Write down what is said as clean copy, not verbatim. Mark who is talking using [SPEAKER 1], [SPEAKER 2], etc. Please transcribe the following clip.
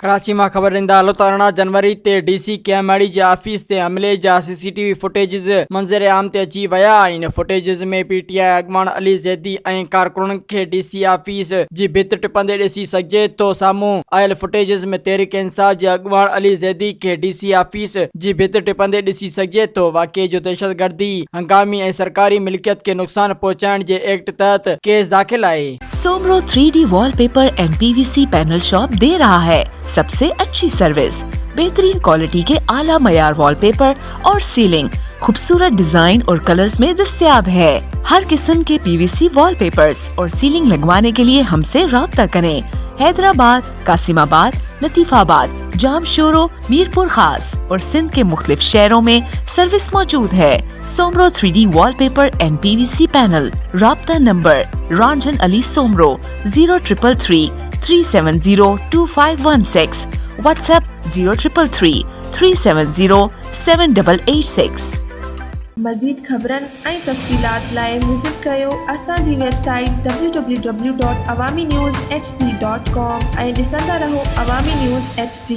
[SPEAKER 1] कराची में खबर इंदा हलो त 18 जनवरी ते DC कैमाड़ी जे ऑफिस ते हमले जा CCTV फुटेज मंजर आम ते अची वया आहिनि। फुटेज में PTI अगवान अली ज़ैदी ऐं कारकुननि खे DC ऑफिस जी भित टिपंदे ॾिसी सघिजे तो। साम्हूं आयल फुटेज में तहरीक इंसाफ जे अगवान अली ज़ैदी खे DC ऑफिस जी भित टिपंदे ॾिसी सघिजे तो। वाक़े जो दहशतगर्दी, हंगामी ऐं सरकारी मिल्कियत के नुक़सान पहुंचाइण जे एक्ट तहत केस दाखिल आहे।
[SPEAKER 2] Soomro 3D wallpaper and PVC panel shop दे रहा है सबसे अच्छी सर्विस, बेहतरीन क्वालिटी के आला मयार वॉलपेपर और सीलिंग खूबसूरत डिजाइन और कलर्स में दस्तयाब है। हर किस्म के PVC वॉलपेपर्स और सीलिंग लगवाने के लिए हमसे राब्ता करें। हैदराबाद, कासिमाबाद, लतीफाबाद, जामशोरो, मीरपुर खास और सिंध के मुख्तलिफ शहरों में सर्विस मौजूद है। Soomro 3D wallpaper and PVC panel. राब्ता नंबर रंजन अली सोमरो 0333 370 2516। WhatsApp 0333 370 7886।
[SPEAKER 3] मज़ीद ख़बरनि ऐं तफ़सीलात लाइ विज़िट कयो असांजी वेबसाइट www.awamiNewsHD.com ऐं ॾिसंदा रहो अवामी न्यूज़ HD।